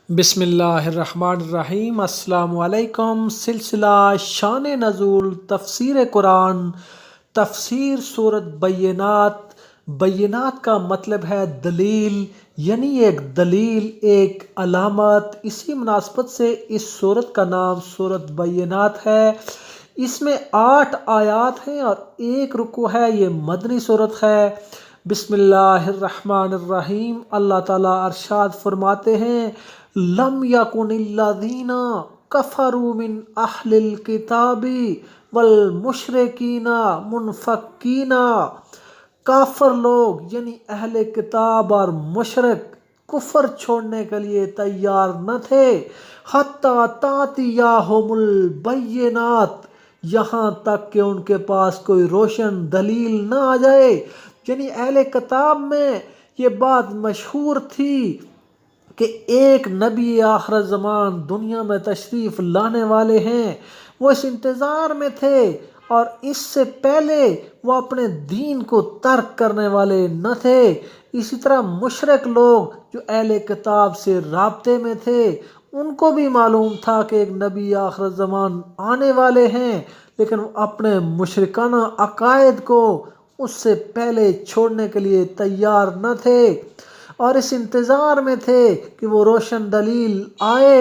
بسم اللہ الرحمن الرحیم۔ السلام علیکم۔ سلسلہ شان نزول تفسیر قرآن، تفسیر سورۃ بینات۔ بینات کا مطلب ہے دلیل، یعنی ایک دلیل، ایک علامت۔ اسی مناسبت سے اس سورت کا نام سورۃ بینات ہے۔ اس میں 8 آیات ہیں اور 1 رکوع ہے۔ یہ مدنی سورت ہے۔ بسم اللہ الرحمن الرحیم۔ اللہ تعالیٰ ارشاد فرماتے ہیں، لم یکن الذین کفروا من اہل الکتاب والمشرکین منفکین۔ کافر لوگ یعنی اہل کتاب اور مشرک کفر چھوڑنے کے لیے تیار نہ تھے، حتی تأتیہم البینات، یہاں تک کہ ان کے پاس کوئی روشن دلیل نہ آ جائے۔ یعنی اہل کتاب میں یہ بات مشہور تھی کہ ایک نبی آخر زمان دنیا میں تشریف لانے والے ہیں۔ وہ اس انتظار میں تھے اور اس سے پہلے وہ اپنے دین کو ترک کرنے والے نہ تھے۔ اسی طرح مشرک لوگ جو اہل کتاب سے رابطے میں تھے، ان کو بھی معلوم تھا کہ ایک نبی آخر زمان آنے والے ہیں، لیکن وہ اپنے مشرکانہ عقائد کو اس سے پہلے چھوڑنے کے لیے تیار نہ تھے اور اس انتظار میں تھے کہ وہ روشن دلیل آئے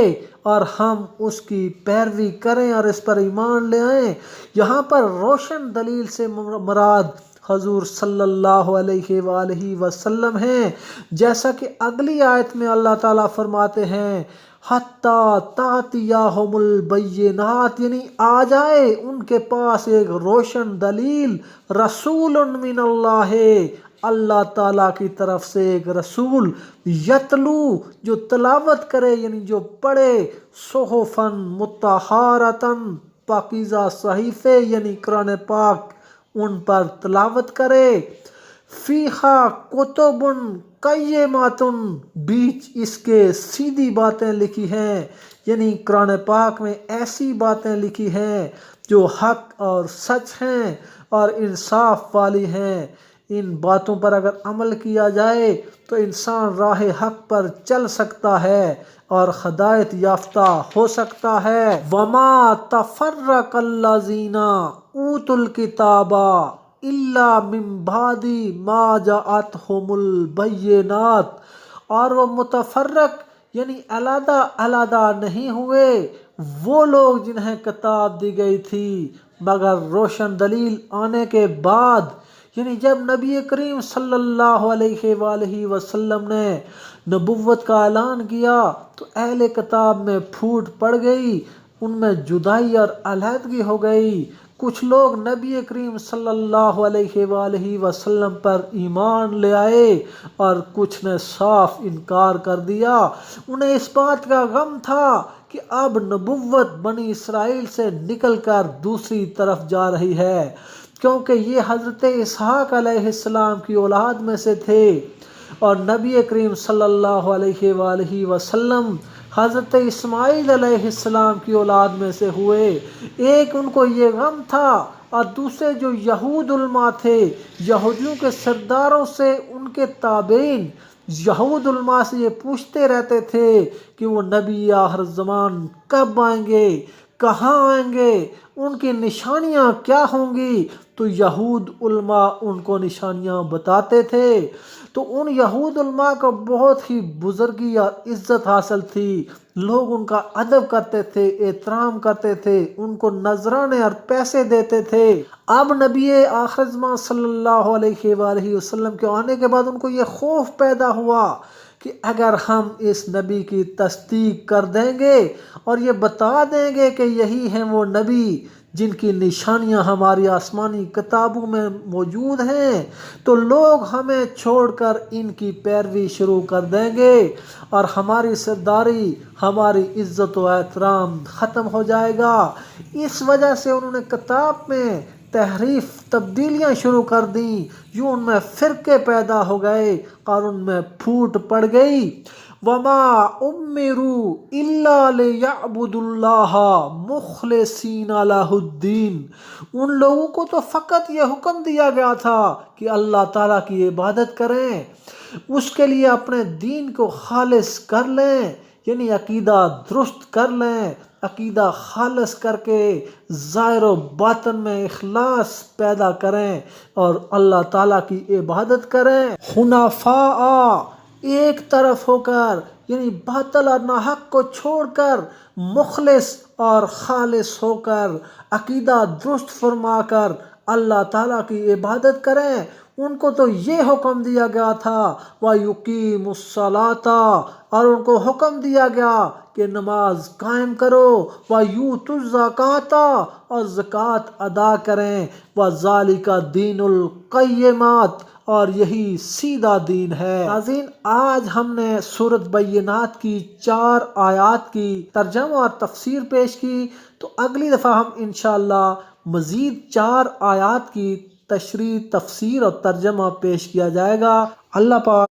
اور ہم اس کی پیروی کریں اور اس پر ایمان لے آئیں۔ یہاں پر روشن دلیل سے مراد حضور صلی اللہ علیہ وآلہ وسلم ہیں، جیسا کہ اگلی آیت میں اللہ تعالیٰ فرماتے ہیں، حتیٰ تأتیہم البینات، یعنی آ جائے ان کے پاس ایک روشن دلیل، رسول من اللہ، اللہ تعالیٰ کی طرف سے ایک رسول، یتلو، جو تلاوت کرے یعنی جو پڑھے، صحفاً مطہرۃ، پاکیزہ صحیفے یعنی قرآن پاک، ان پر تلاوت کرے، فیہا کتب قیمات، بیچ اس کے سیدھی باتیں لکھی ہیں، یعنی قرآن پاک میں ایسی باتیں لکھی ہیں جو حق اور سچ ہیں اور انصاف والی ہیں۔ ان باتوں پر اگر عمل کیا جائے تو انسان راہ حق پر چل سکتا ہے اور ہدایت یافتہ ہو سکتا ہے۔ وما تفرق الذین اوتوا الکتاب الا من بعد ما جاءتہم البینات، اور وہ متفرق یعنی علیحدہ علیحدہ نہیں ہوئے وہ لوگ جنہیں کتاب دی گئی تھی مگر روشن دلیل آنے کے بعد۔ یعنی جب نبی کریم صلی اللہ علیہ وآلہ وسلم نے نبوت کا اعلان کیا تو اہل کتاب میں پھوٹ پڑ گئی، ان میں جدائی اور علیحدگی ہو گئی۔ کچھ لوگ نبی کریم صلی اللہ علیہ وآلہ وسلم پر ایمان لے آئے اور کچھ نے صاف انکار کر دیا۔ انہیں اس بات کا غم تھا کہ اب نبوت بنی اسرائیل سے نکل کر دوسری طرف جا رہی ہے، کیونکہ یہ حضرت اسحاق علیہ السلام کی اولاد میں سے تھے اور نبی کریم صلی اللہ علیہ وآلہ وسلم حضرت اسماعیل علیہ السلام کی اولاد میں سے ہوئے۔ ایک ان کو یہ غم تھا اور دوسرے جو یہود علماء تھے، یہودیوں کے سرداروں سے ان کے تابعین، یہود علماء سے یہ پوچھتے رہتے تھے کہ وہ نبی آخر زمان کب آئیں گے، کہاں آئیں گے، ان کی نشانیاں کیا ہوں گی، تو یہود علماء ان کو نشانیاں بتاتے تھے۔ تو ان یہود علماء کو بہت ہی بزرگی اور عزت حاصل تھی، لوگ ان کا ادب کرتے تھے، احترام کرتے تھے، ان کو نذرانے اور پیسے دیتے تھے۔ اب نبی آخر زمان صلی اللہ علیہ وآلہ وسلم کے آنے کے بعد ان کو یہ خوف پیدا ہوا کہ اگر ہم اس نبی کی تصدیق کر دیں گے اور یہ بتا دیں گے کہ یہی ہیں وہ نبی جن کی نشانیاں ہماری آسمانی کتابوں میں موجود ہیں، تو لوگ ہمیں چھوڑ کر ان کی پیروی شروع کر دیں گے اور ہماری سرداری، ہماری عزت و احترام ختم ہو جائے گا۔ اس وجہ سے انہوں نے کتاب میں تحریف، تبدیلیاں شروع کر دیں، یوں ان میں فرقے پیدا ہو گئے اور ان میں پھوٹ پڑ گئی۔ وما امروا الا لیعبدوا اللہ مخلصین لہ الدین، ان لوگوں کو تو فقط یہ حکم دیا گیا تھا کہ اللہ تعالیٰ کی عبادت کریں، اس کے لیے اپنے دین کو خالص کر لیں، یعنی عقیدہ درست کر لیں، عقیدہ خالص کر کے ظاہر و باطن میں اخلاص پیدا کریں اور اللہ تعالیٰ کی عبادت کریں، حنفاء ایک طرف ہو کر، یعنی باطل اور ناحق کو چھوڑ کر مخلص اور خالص ہو کر عقیدہ درست فرما کر اللہ تعالیٰ کی عبادت کریں۔ ان کو تو یہ حکم دیا گیا تھا وَيُقِيمُ الصَّلَاةَ، اور ان کو حکم دیا گیا کہ نماز قائم کرو، وَيُؤْتُوا الزَّكَاةَ، اور زکوٰۃ ادا کریں، وَذَلِكَ دِينُ الْقَيِّمَاتِ، اور یہی سیدھا دین ہے۔ ناظرین، آج ہم نے سورۃ بینات کی 4 آیات کی ترجمہ اور تفسیر پیش کی، تو اگلی دفعہ ہم انشاءاللہ مزید 4 آیات کی تشریح، تفسیر اور ترجمہ پیش کیا جائے گا۔ اللہ پاک